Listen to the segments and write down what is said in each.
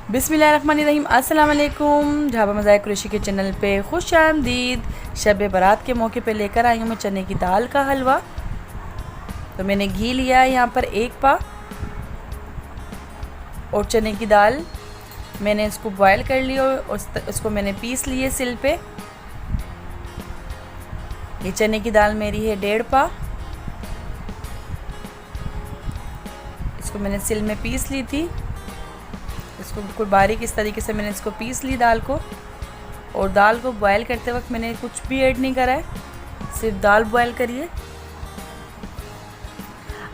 बिस्मिल्लाहिर्रहमानिर्रहीम। अस्सलाम वालेकुम। झाबा मज़ाहिर कुरैशी के चैनल पे खुश आमदीद। शब बारात के मौके पे लेकर आई हूँ मैं चने की दाल का हलवा। तो मैंने घी लिया है यहाँ पर 1 पा और चने की दाल मैंने इसको बॉयल कर लिया और इसको मैंने पीस लिए सिल पे। ये चने की दाल मेरी है 1.5 पा। इसको मैंने सिल में पीस ली थी। इसको बिल्कुल बारीक इस तरीके से मैंने इसको पीस ली दाल को। और दाल को बॉयल करते वक्त मैंने कुछ भी ऐड नहीं करा है, सिर्फ दाल बॉयल करिए।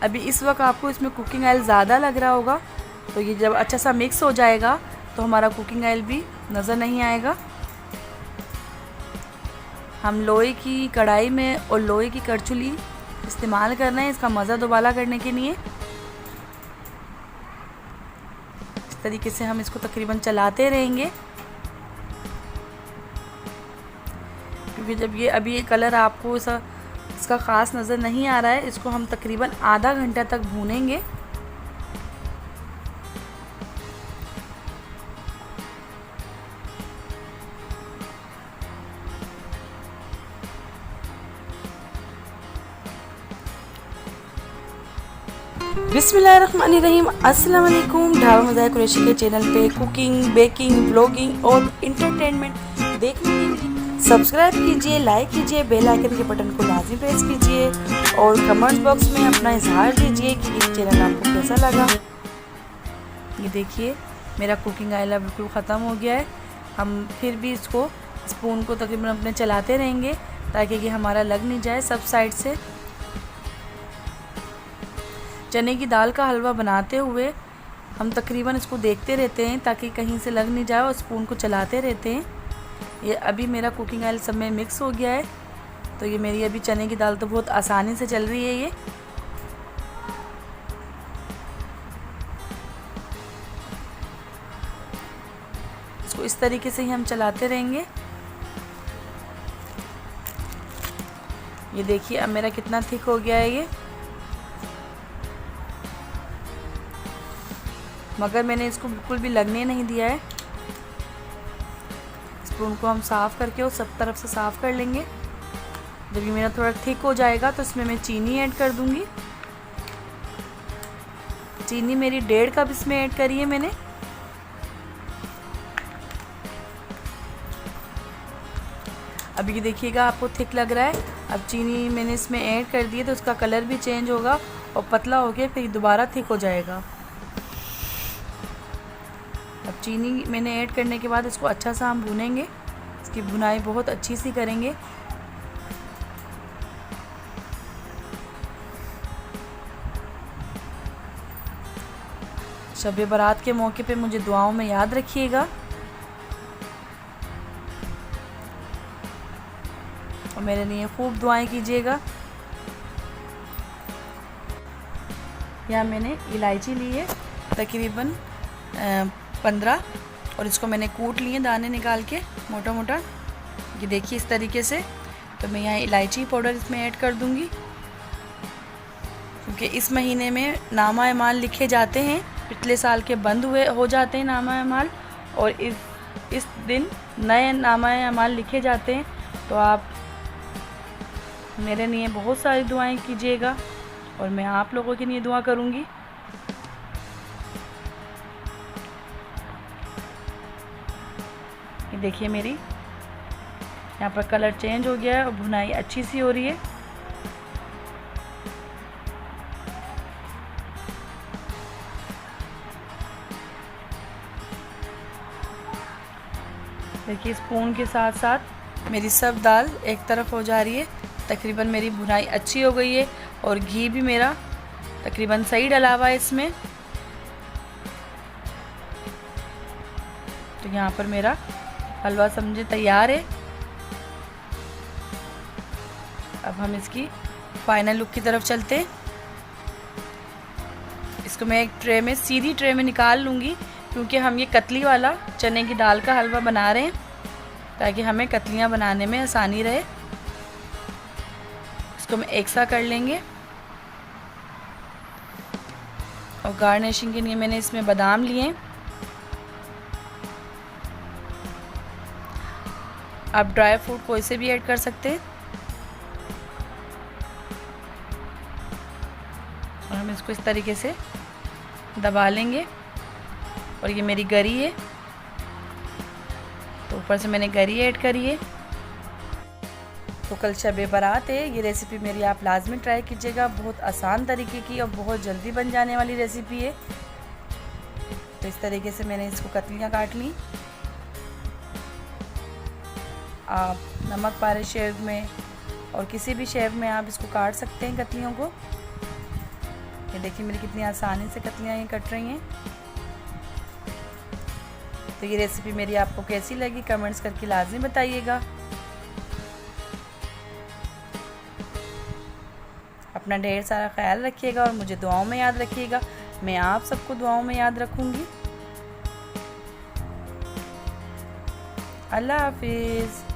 अभी इस वक्त आपको इसमें कुकिंग ऑयल ज़्यादा लग रहा होगा, तो ये जब अच्छा सा मिक्स हो जाएगा तो हमारा कुकिंग ऑयल भी नज़र नहीं आएगा। हम लोहे की कढ़ाई में और लोहे की करछुली इस्तेमाल कर रहे हैं इसका मज़ा दोबारा करने के लिए। इस तरीके से हम इसको तकरीबन चलाते रहेंगे, क्योंकि जब ये अभी ये कलर आपको इसका ख़ास नज़र नहीं आ रहा है, इसको हम तकरीबन आधा घंटा तक भूनेंगे। बिस्मिल्लाहिर्रहमानिर्रहीम। अस्सलाम वालेकुम। ढाबा मज़ाहिर कुरैशी के चैनल पे कुकिंग, बेकिंग, ब्लॉगिंग और इंटरटेनमेंट देखने के लिए सब्सक्राइब कीजिए, लाइक कीजिए, बेल आइकन के बटन को लाजमी प्रेस कीजिए और कमेंट बॉक्स में अपना इजहार दीजिए कि ये चैनल आपको कैसा लगा। ये देखिए मेरा कुकिंग ऑयल बिल्कुल ख़त्म हो गया है। हम फिर भी इसको स्पून को तकरीबन अपने चलाते रहेंगे ताकि ये हमारा लग नहीं जाए सब साइड से। चने की दाल का हलवा बनाते हुए हम तकरीबन इसको देखते रहते हैं ताकि कहीं से लग नहीं जाए और स्पून को चलाते रहते हैं। ये अभी मेरा कुकिंग ऑयल सब में मिक्स हो गया है, तो ये मेरी अभी चने की दाल तो बहुत आसानी से चल रही है। ये इसको इस तरीके से ही हम चलाते रहेंगे। ये देखिए अब मेरा कितना थिक हो गया है ये, मगर मैंने इसको बिल्कुल भी लगने नहीं दिया है। स्पून को हम साफ़ करके और सब तरफ से साफ़ कर लेंगे। जब ये मेरा थोड़ा थिक हो जाएगा तो इसमें मैं चीनी ऐड कर दूंगी। चीनी मेरी 1.5 कप इसमें ऐड करी है मैंने। अब ये देखिएगा आपको थिक लग रहा है। अब चीनी मैंने इसमें ऐड कर दी है तो उसका कलर भी चेंज होगा और पतला हो गया, फिर दोबारा थिक हो जाएगा। अब चीनी मैंने ऐड करने के बाद इसको अच्छा सा हम भूनेंगे। इसकी भुनाई बहुत अच्छी सी करेंगे। शब बारात के मौके पे मुझे दुआओं में याद रखिएगा और मेरे लिए खूब दुआएं कीजिएगा। यहाँ मैंने इलायची ली है तकरीबन 15 और इसको मैंने कूट लिए दाने निकाल के मोटा मोटा। ये देखिए इस तरीके से। तो मैं यहाँ इलायची पाउडर इसमें ऐड कर दूँगी, क्योंकि इस महीने में नामा एमाल लिखे जाते हैं। पिछले साल के बंद हुए हो जाते हैं नामा एमाल और इस दिन नए नामा एमाल लिखे जाते हैं। तो आप मेरे लिए बहुत सारी दुआएं कीजिएगा और मैं आप लोगों के लिए दुआ करूँगी। ये देखिए मेरी यहाँ पर कलर चेंज हो गया है और भुनाई अच्छी सी हो रही है। देखिए स्पून के साथ साथ मेरी सब दाल एक तरफ हो जा रही है। तकरीबन मेरी भुनाई अच्छी हो गई है और घी भी मेरा तकरीबन सही डला हुआ है इसमें। तो यहाँ पर मेरा हलवा समझे तैयार है। अब हम इसकी फाइनल लुक की तरफ चलते हैं। इसको मैं एक ट्रे में, सीधी ट्रे में निकाल लूँगी, क्योंकि हम ये कतली वाला चने की दाल का हलवा बना रहे हैं ताकि हमें कतलियाँ बनाने में आसानी रहे। इसको हम एक सा कर लेंगे और गार्निशिंग के लिए मैंने इसमें बादाम लिए। आप ड्राई फ्रूट कोई से भी ऐड कर सकते हैं। और हम इसको इस तरीके से दबा लेंगे। और ये मेरी गरी है, तो ऊपर से मैंने गरी ऐड करी है। तो कल शब बारात है, ये रेसिपी मेरी आप लाजमी ट्राई कीजिएगा। बहुत आसान तरीके की और बहुत जल्दी बन जाने वाली रेसिपी है। तो इस तरीके से मैंने इसको कतलियाँ काट ली। आप नमक पारे शेव में और किसी भी शेव में आप इसको काट सकते हैं कतलियों को। ये देखिए मेरी कितनी आसानी से कतलियाँ ये कट रही हैं। तो ये रेसिपी मेरी आपको कैसी लगी कमेंट्स करके लाजमी बताइएगा। अपना ढेर सारा ख्याल रखिएगा और मुझे दुआओं में याद रखिएगा। मैं आप सबको दुआओं में याद रखूँगी। अल्लाह हाफिज़।